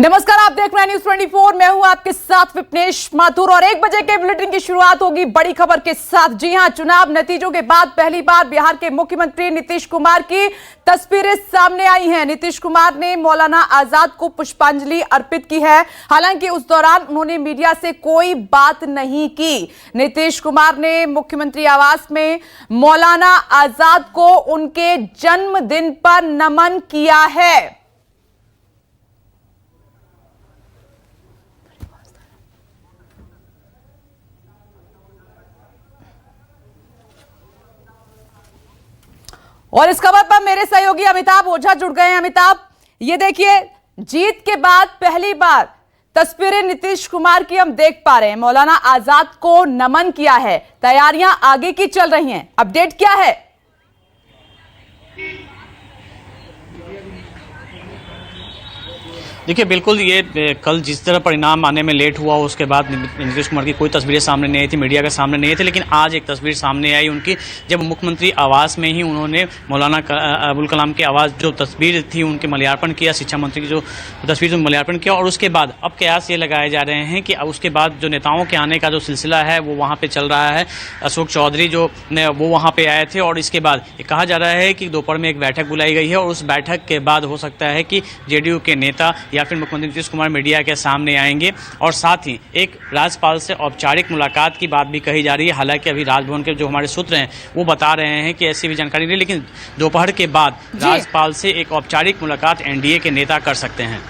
नमस्कार, आप देख रहे हैं न्यूज 24। मैं हूं आपके साथ विपनेश माथुर और 1 बजे के बुलेटिन की शुरुआत होगी बड़ी खबर के साथ। जी हां, चुनाव नतीजों के बाद पहली बार बिहार के मुख्यमंत्री नीतीश कुमार की तस्वीरें सामने आई हैं। नीतीश कुमार ने मौलाना आजाद को पुष्पांजलि अर्पित की है। हालांकि उस दौरान उन्होंने मीडिया से कोई बात नहीं की। नीतीश कुमार ने मुख्यमंत्री आवास में मौलाना आजाद को उनके जन्मदिन पर नमन किया है। और इस खबर पर मेरे सहयोगी अमिताभ ओझा जुड़ गए हैं। अमिताभ, ये देखिए, जीत के बाद पहली बार तस्वीरें नीतीश कुमार की हम देख पा रहे हैं। मौलाना आजाद को नमन किया है, तैयारियां आगे की चल रही हैं, अपडेट क्या है? देखिए, बिल्कुल ये कल जिस तरह परिणाम आने में लेट हुआ उसके बाद नीतीश कुमार की कोई तस्वीरें सामने नहीं आई थी, मीडिया के सामने नहीं थी, लेकिन आज एक तस्वीर सामने आई उनकी, जब मुख्यमंत्री आवास में ही उन्होंने मौलाना अबुल कलाम की आवाज़ जो तस्वीर थी उनके माल्यार्पण किया, शिक्षा मंत्री की जो तस्वीर माल्यार्पण किया। और उसके बाद अब कयास ये लगाए जा रहे हैं कि अब उसके बाद जो नेताओं के आने का जो सिलसिला है वो वहाँ पर चल रहा है। अशोक चौधरी जो वो वहाँ पर आए थे और इसके बाद कहा जा रहा है कि दोपहर में एक बैठक बुलाई गई है और उस बैठक के बाद हो सकता है कि जेडीयू के नेता या फिर मुख्यमंत्री नीतीश कुमार मीडिया के सामने आएंगे। और साथ ही एक राज्यपाल से औपचारिक मुलाकात की बात भी कही जा रही है। हालांकि अभी राजभवन के जो हमारे सूत्र हैं वो बता रहे हैं कि ऐसी भी जानकारी नहीं, लेकिन दोपहर के बाद राज्यपाल से एक औपचारिक मुलाकात एनडीए के नेता कर सकते हैं।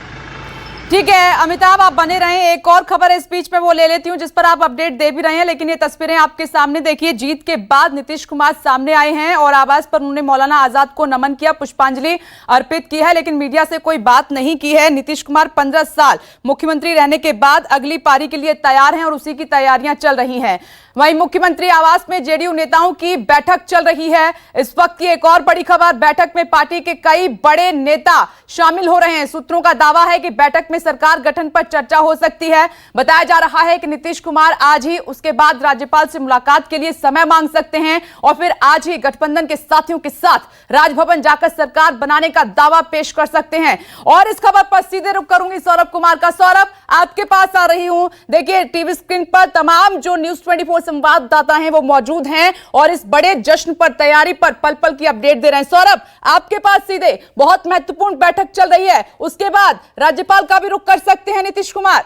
ठीक है अमिताभ, आप बने रहें। एक और खबर इस बीच में वो ले लेती हूं जिस पर आप अपडेट दे भी रहे हैं, लेकिन ये तस्वीरें आपके सामने देखिए। जीत के बाद नीतीश कुमार सामने आए हैं और आवास पर उन्होंने मौलाना आजाद को नमन किया, पुष्पांजलि अर्पित की है, लेकिन मीडिया से कोई बात नहीं की है। नीतीश कुमार 15 साल मुख्यमंत्री रहने के बाद अगली पारी के लिए तैयार हैं और उसी की तैयारियां चल रही हैं। वहीं मुख्यमंत्री आवास में जेडीयू नेताओं की बैठक चल रही है। इस वक्त की एक और बड़ी खबर, बैठक में पार्टी के कई बड़े नेता शामिल हो रहे हैं। सूत्रों का दावा है कि बैठक में सरकार गठन पर चर्चा हो सकती है। बताया जा रहा है कि नीतीश कुमार आज ही उसके बाद राज्यपाल से मुलाकात के लिए समय मांग सकते हैं और फिर आज ही गठबंधन के साथियों के साथ राजभवन जाकर सरकार बनाने का दावा पेश कर सकते हैं। और इस खबर पर सीधे रुख करूंगी सौरभ कुमार का। सौरभ, आपके पास आ रही हूं। देखिए, टीवी स्क्रीन पर तमाम जो न्यूज 24 संवाददाता हैं वो मौजूद हैं और इस बड़े जश्न पर, तैयारी पर पल पल की अपडेट दे रहे हैं। सौरभ, आपके पास सीधे, बहुत महत्वपूर्ण बैठक चल रही है, उसके बाद राज्यपाल का भी रुख कर सकते हैं नीतीश कुमार।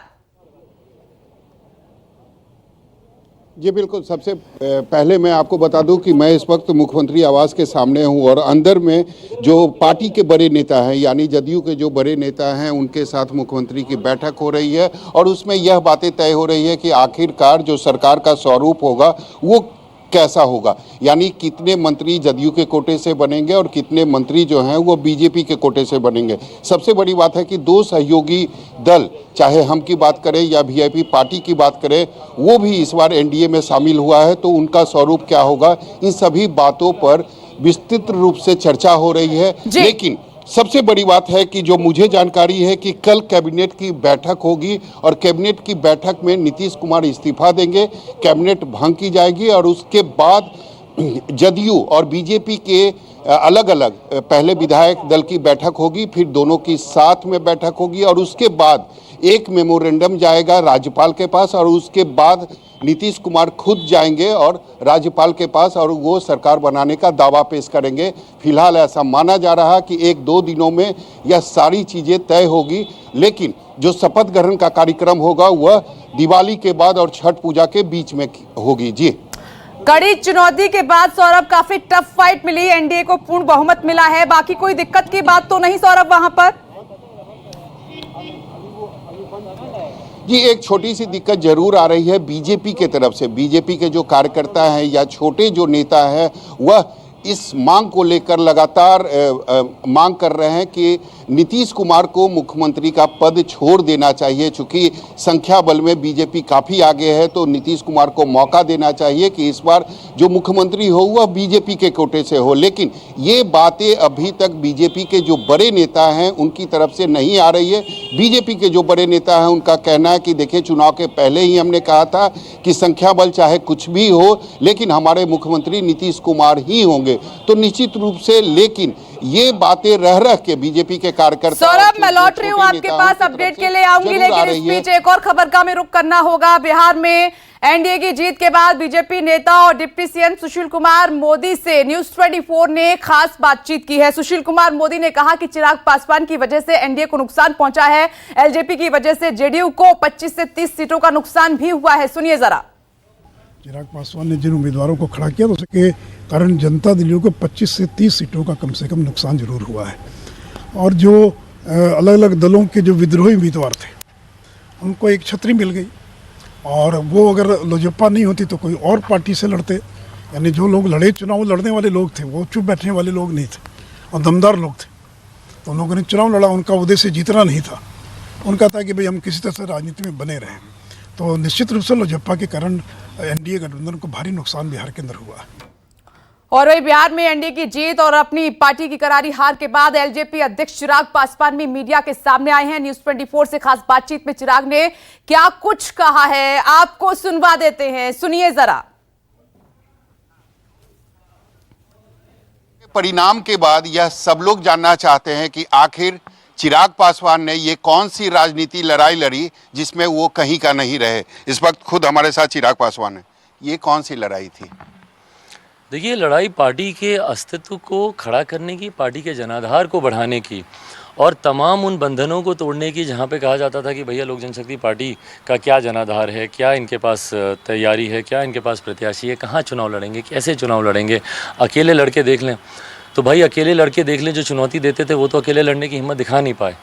जी बिल्कुल, सबसे पहले मैं आपको बता दूं कि मैं इस वक्त मुख्यमंत्री आवास के सामने हूं और अंदर में जो पार्टी के बड़े नेता हैं, यानी जदयू के जो बड़े नेता हैं, उनके साथ मुख्यमंत्री की बैठक हो रही है और उसमें यह बातें तय हो रही है कि आखिरकार जो सरकार का स्वरूप होगा वो कैसा होगा, यानी कितने मंत्री जदयू के कोटे से बनेंगे और कितने मंत्री जो हैं वो बीजेपी के कोटे से बनेंगे। सबसे बड़ी बात है कि दो सहयोगी दल, चाहे हम की बात करें या वीआईपी पार्टी की बात करें, वो भी इस बार एनडीए में शामिल हुआ है, तो उनका स्वरूप क्या होगा, इन सभी बातों पर विस्तृत रूप से चर्चा हो रही है। लेकिन सबसे बड़ी बात है कि जो मुझे जानकारी है कि कल कैबिनेट की बैठक होगी और कैबिनेट की बैठक में नीतीश कुमार इस्तीफा देंगे, कैबिनेट भंग की जाएगी और उसके बाद जदयू और बीजेपी के अलग अलग पहले विधायक दल की बैठक होगी, फिर दोनों की साथ में बैठक होगी और उसके बाद एक मेमोरेंडम जाएगा राज्यपाल के पास और उसके बाद नीतीश कुमार खुद जाएंगे और राज्यपाल के पास और वो सरकार बनाने का दावा पेश करेंगे। फिलहाल ऐसा माना जा रहा है कि 1-2 दिनों में यह सारी चीज़ें तय होगी, लेकिन जो शपथ ग्रहण का कार्यक्रम होगा वह दिवाली के बाद और छठ पूजा के बीच में होगी। जी, कड़ी चुनौती के बाद सौरभ, काफी टफ फाइट मिली, एनडीए को पूर्ण बहुमत मिला है। बाकी कोई दिक्कत की बात तो नहीं सौरभ वहां पर? जी, एक छोटी सी दिक्कत जरूर आ रही है बीजेपी के तरफ से। बीजेपी के जो कार्यकर्ता हैं या छोटे जो नेता हैं वह इस मांग को लेकर लगातार मांग कर रहे हैं कि नीतीश कुमार को मुख्यमंत्री का पद छोड़ देना चाहिए। चूंकि संख्या बल में बीजेपी काफ़ी आगे है तो नीतीश कुमार को मौका देना चाहिए कि इस बार जो मुख्यमंत्री हो वह बीजेपी के कोटे से हो। लेकिन ये बातें अभी तक बीजेपी के जो बड़े नेता हैं उनकी तरफ से नहीं आ रही है। बीजेपी के जो बड़े नेता हैं उनका कहना है कि देखिए, चुनाव के पहले ही हमने कहा था कि संख्या बल चाहे कुछ भी हो लेकिन हमारे मुख्यमंत्री नीतीश कुमार ही होंगे, तो निश्चित रूप से। लेकिन ये बातें रह के बीजेपी के कार्यकर्ता, सौरभ, मैं लौट रही हूँ आपके पास, अपडेट के लिए आऊंगी, लेकिन इस बीच एक और खबर का हमें रुख करना होगा। बिहार में एनडीए की जीत के बाद बीजेपी नेता और डिप्टी सीएम सुशील कुमार मोदी से न्यूज 24 ने खास बातचीत की है। सुशील कुमार मोदी ने कहा कि चिराग पासवान की वजह से एनडीए को नुकसान पहुंचा है, एलजेपी की वजह से जेडीयू को 25 से 30 सीटों का नुकसान भी हुआ है। सुनिए जरा। चिराग पासवान ने जिन उम्मीदवारों को खड़ा किया तो उसके कारण जनता दल को 25 से 30 सीटों का कम से कम नुकसान जरूर हुआ है। और जो अलग अलग दलों के जो विद्रोही उम्मीदवार थे उनको एक छतरी मिल गई, और वो अगर लोजपा नहीं होती तो कोई और पार्टी से लड़ते। यानी जो लोग लड़े, चुनाव लड़ने वाले लोग थे, वो चुप बैठने वाले लोग नहीं थे और दमदार लोग थे। तो उन लोगों ने चुनाव लड़ा, उनका उद्देश्य जीतना नहीं था, उनका था कि भाई हम किसी तरह से राजनीति में बने रहें। तो निश्चित रूप से लोजपा के कारण एनडीए गठबंधन को भारी नुकसान बिहार के अंदर हुआ। और वही बिहार में एनडीए की जीत और अपनी पार्टी की करारी हार के बाद एलजेपी अध्यक्ष चिराग पासवान भी मीडिया के सामने आए हैं। न्यूज 24 से खास बातचीत में चिराग ने क्या कुछ कहा है, आपको सुनवा देते हैं, सुनिए जरा। परिणाम के बाद यह सब लोग जानना चाहते हैं कि आखिर चिराग पासवान ने ये कौन सी राजनीति लड़ाई लड़ी जिसमें वो कहीं का नहीं रहे। इस वक्त खुद हमारे साथ चिराग पासवान है। ये कौन सी लड़ाई थी? देखिए, लड़ाई पार्टी के अस्तित्व को खड़ा करने की, पार्टी के जनाधार को बढ़ाने की और तमाम उन बंधनों को तोड़ने की जहाँ पे कहा जाता था कि भैया लोक जनशक्ति पार्टी का क्या जनाधार है, क्या इनके पास तैयारी है, क्या इनके पास प्रत्याशी है, कहाँ चुनाव लड़ेंगे, कैसे चुनाव लड़ेंगे, अकेले लड़के देख लें। तो भाई अकेले लड़के देख लें, जो चुनौती देते थे वो तो अकेले लड़ने की हिम्मत दिखा नहीं पाए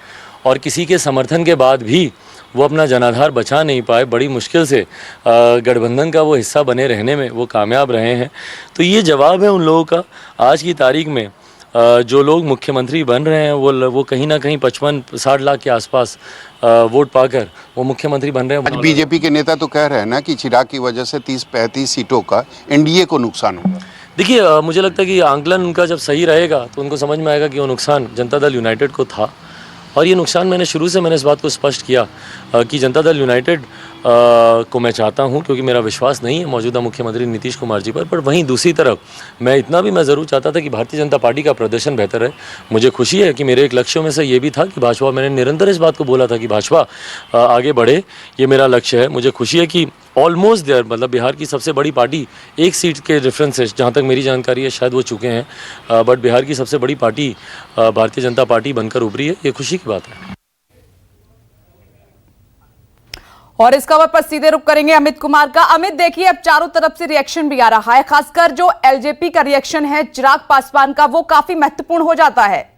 और किसी के समर्थन के बाद भी वो अपना जनाधार बचा नहीं पाए। बड़ी मुश्किल से गठबंधन का वो हिस्सा बने रहने में वो कामयाब रहे हैं। तो ये जवाब है उन लोगों का। आज की तारीख में जो लोग मुख्यमंत्री बन रहे हैं वो कहीं ना कहीं 55-60 लाख के आसपास वोट पाकर वो मुख्यमंत्री बन रहे हैं। आज बीजेपी के नेता तो कह रहे हैं ना कि चिराग की वजह से 30-35 सीटों का एनडीए को नुकसान होगा। देखिए, मुझे लगता है कि आंकलन उनका जब सही रहेगा तो उनको समझ में आएगा कि वो नुकसान जनता दल यूनाइटेड को था। और ये नुकसान मैंने शुरू से इस बात को स्पष्ट किया कि जनता दल यूनाइटेड को मैं चाहता हूं, क्योंकि मेरा विश्वास नहीं है मौजूदा मुख्यमंत्री नीतीश कुमार जी पर वहीं दूसरी तरफ मैं ज़रूर चाहता था कि भारतीय जनता पार्टी का प्रदर्शन बेहतर है। मुझे खुशी है कि मेरे एक लक्ष्यों में से ये भी था कि भाजपा, मैंने निरंतर इस बात को बोला था कि भाजपा आगे बढ़े, ये मेरा लक्ष्य है। मुझे खुशी है कि ऑलमोस्ट देयर, मतलब बिहार की सबसे बड़ी पार्टी, एक सीट के डिफरेंस से जहाँ तक मेरी जानकारी है शायद वो चुके हैं, बट बिहार की सबसे बड़ी पार्टी भारतीय जनता पार्टी बनकर उभरी है, ये खुशी की बात है। और इस खबर पर सीधे रुख करेंगे अमित कुमार का। अमित, देखिए अब चारों तरफ से रिएक्शन भी आ रहा है, खासकर जो एलजेपी का रिएक्शन है चिराग पासवान का, वो काफी महत्वपूर्ण हो जाता है।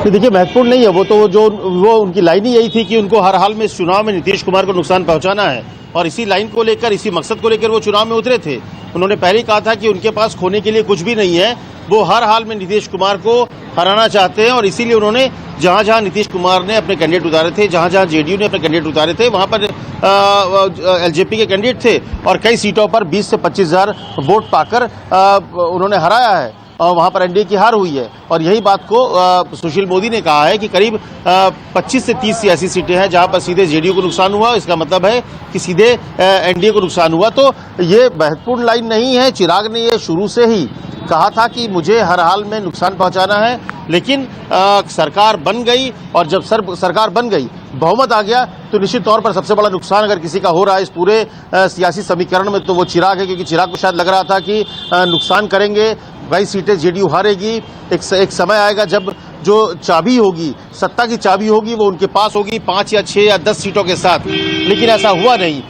देखिए, महत्वपूर्ण नहीं है वो उनकी लाइन ही यही थी कि उनको हर हाल में इस चुनाव में नीतीश कुमार को नुकसान पहुंचाना है और इसी लाइन को लेकर, इसी मकसद को लेकर वो चुनाव में उतरे थे। उन्होंने पहले ही कहा था कि उनके पास खोने के लिए कुछ भी नहीं है, वो हर हाल में नीतीश कुमार को हराना चाहते हैं और इसीलिए उन्होंने जहां जहां नीतीश कुमार ने अपने कैंडिडेट उतारे थे, जहां जहां जेडीयू ने अपने कैंडिडेट उतारे थे, वहां पर एलजेपी के कैंडिडेट थे और कई सीटों पर 20 से 25 हजार वोट पाकर उन्होंने हराया है और वहां पर एनडीए की हार हुई है। और यही बात को सुशील मोदी ने कहा है कि करीब 25 से 30 ऐसी सीटें हैं जहां पर सीधे जेडीयू को नुकसान हुआ, इसका मतलब है कि सीधे एनडीए को नुकसान हुआ। तो ये महत्वपूर्ण लाइन नहीं है। चिराग ने ये शुरू से ही कहा था कि मुझे हर हाल में नुकसान पहुंचाना है, लेकिन सरकार बन गई और जब सरकार बन गई, बहुमत आ गया, तो निश्चित तौर पर सबसे बड़ा नुकसान अगर किसी का हो रहा है इस पूरे सियासी समीकरण में तो वो चिराग है, क्योंकि चिराग को शायद लग रहा था कि नुकसान करेंगे, 22 सीटें जेडीयू हारेगी, एक समय आएगा जब जो चाबी होगी, सत्ता की चाबी होगी, वो उनके पास होगी 5 या 6 या 10 सीटों के साथ। लेकिन ऐसा हुआ नहीं।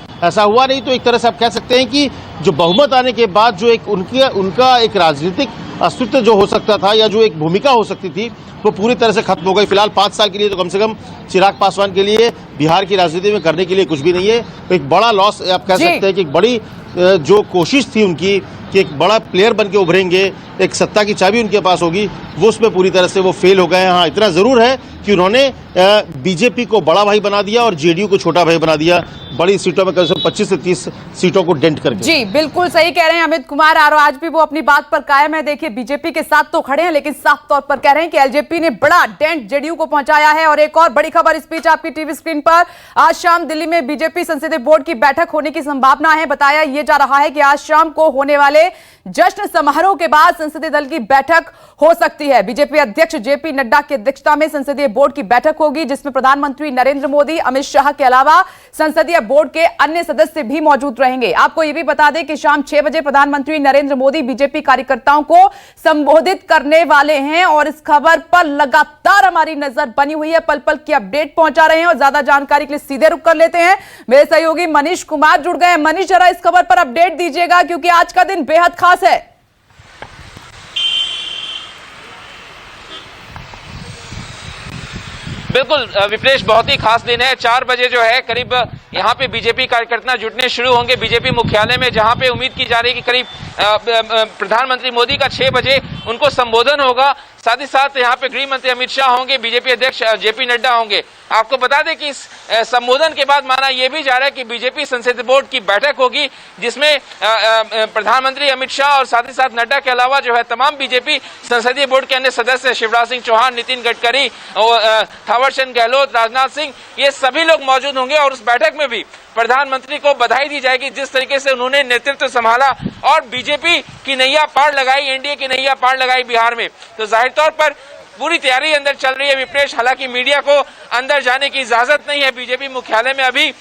तो एक तरह से आप कह सकते हैं कि जो बहुमत आने के बाद जो एक उनका एक राजनीतिक अस्तित्व जो हो सकता था या जो एक भूमिका हो सकती थी, वो पूरी तरह से खत्म हो गई। फिलहाल 5 साल के लिए तो कम से कम चिराग पासवान के लिए बिहार की राजनीति में करने के लिए कुछ भी नहीं है। तो एक बड़ा लॉस आप कह सकते हैं कि एक बड़ी जो कोशिश थी उनकी कि एक बड़ा प्लेयर बन के उभरेंगे, एक सत्ता की चाबी उनके पास होगी, वो उसमें पूरी तरह से वो फेल हो गए हैं। हाँ, इतना जरूर है कि उन्होंने बीजेपी को बड़ा भाई बना दिया और जेडीयू को छोटा भाई बना दिया, बड़ी सीटों में कम से कम 25 से 30 सीटों को डेंट करके। जी बिल्कुल सही कह रहे हैं अमित कुमार और आज भी वो अपनी बात पर कायम है। देखिए बीजेपी के साथ तो खड़े हैं लेकिन साफ तौर पर कह रहे हैं कि एलजेपी ने बड़ा डेंट जेडीयू को पहुंचाया है। और एक और बड़ी खबर इस बीच आपकी टीवी स्क्रीन पर, आज शाम दिल्ली में बीजेपी संसदीय बोर्ड की बैठक होने की संभावना है। बताया यह जा रहा है कि आज शाम को होने वाले जश्न समारोह के बाद संसदीय दल की बैठक हो सकती है। बीजेपी अध्यक्ष जेपी नड्डा की अध्यक्षता में संसदीय बोर्ड की बैठक होगी जिसमें प्रधानमंत्री नरेंद्र मोदी, अमित शाह के अलावा संसदीय बोर्ड के अन्य सदस्य भी मौजूद रहेंगे। आपको यह भी बता दें कि शाम 6 बजे प्रधानमंत्री नरेंद्र मोदी बीजेपी कार्यकर्ताओं को संबोधित करने वाले हैं और इस खबर पर लगातार हमारी नजर बनी हुई है, पल पल की अपडेट पहुंचा रहे हैं। और ज्यादा जानकारी के लिए सीधे रुक कर लेते हैं, मेरे सहयोगी मनीष कुमार जुड़ गए हैं। मनीष, जरा इस खबर पर अपडेट दीजिएगा क्योंकि आज का दिन बेहद खास है। बिल्कुल विप्रेश, बहुत ही खास दिन है। 4 बजे जो है करीब यहाँ पे बीजेपी कार्यकर्ता जुटने शुरू होंगे बीजेपी मुख्यालय में, जहाँ पे उम्मीद की जा रही है कि करीब प्रधानमंत्री मोदी का 6 बजे उनको संबोधन होगा। साथ ही साथ यहाँ पे गृह मंत्री अमित शाह होंगे, बीजेपी अध्यक्ष जेपी नड्डा होंगे। आपको बता दें कि इस संबोधन के बाद माना यह भी जा रहा है कि बीजेपी संसदीय बोर्ड की बैठक होगी जिसमें प्रधानमंत्री अमित शाह और साथ ही साथ नड्डा के अलावा जो है तमाम बीजेपी संसदीय बोर्ड के अन्य सदस्य शिवराज सिंह चौहान, नितिन गडकरी, थावरचंद गहलोत, राजनाथ सिंह, ये सभी लोग मौजूद होंगे। और उस बैठक में भी प्रधानमंत्री को बधाई दी जाएगी जिस तरीके से उन्होंने नेतृत्व संभाला और बीजेपी की नैया पार लगाई, एनडीए की नैया पार लगाई बिहार में। तो जाहिर तौर पर पूरी तैयारी अंदर चल रही है विप्रेश। हालांकि मीडिया को अंदर जाने की इजाजत नहीं है बीजेपी मुख्यालय में अभी,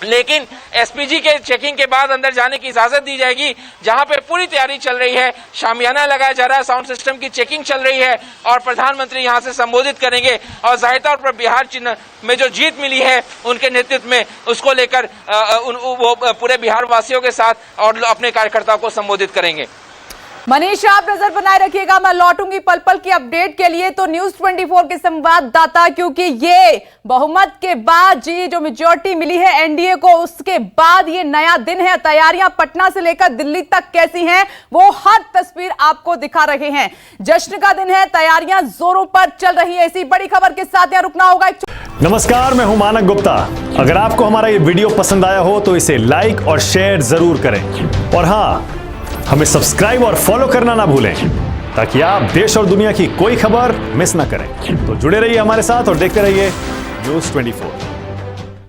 लेकिन एसपीजी के चेकिंग के बाद अंदर जाने की इजाजत दी जाएगी, जहां पे पूरी तैयारी चल रही है। शामियाना लगाया जा रहा है, साउंड सिस्टम की चेकिंग चल रही है और प्रधानमंत्री यहां से संबोधित करेंगे। और जाहिर तौर पर बिहार में जो जीत मिली है उनके नेतृत्व में, उसको लेकर वो पूरे बिहार वासियों के साथ और अपने कार्यकर्ताओं को संबोधित करेंगे। मनीष, आप नजर बनाए रखिएगा, मैं लौटूंगी पल पल की अपडेट के लिए। तो न्यूज 24 के संवाददाता, क्योंकि ये बहुमत के बाद जी जो मेजॉरिटी मिली है एनडीए को, उसके बाद ये नया दिन है। तैयारियां पटना से लेकर दिल्ली तक कैसी हैं वो हर तस्वीर आपको दिखा रहे हैं। जश्न का दिन है, तैयारियां जोरों पर चल रही है। इसी बड़ी खबर के साथ यहाँ रुकना होगा। नमस्कार, मैं हूं मानक गुप्ता। अगर आपको हमारा ये वीडियो पसंद आया हो तो इसे लाइक और शेयर जरूर करें और हाँ, हमें सब्सक्राइब और फॉलो करना ना भूलें ताकि आप देश और दुनिया की कोई खबर मिस ना करें। तो जुड़े रहिए हमारे साथ और देखते रहिए न्यूज़ 24।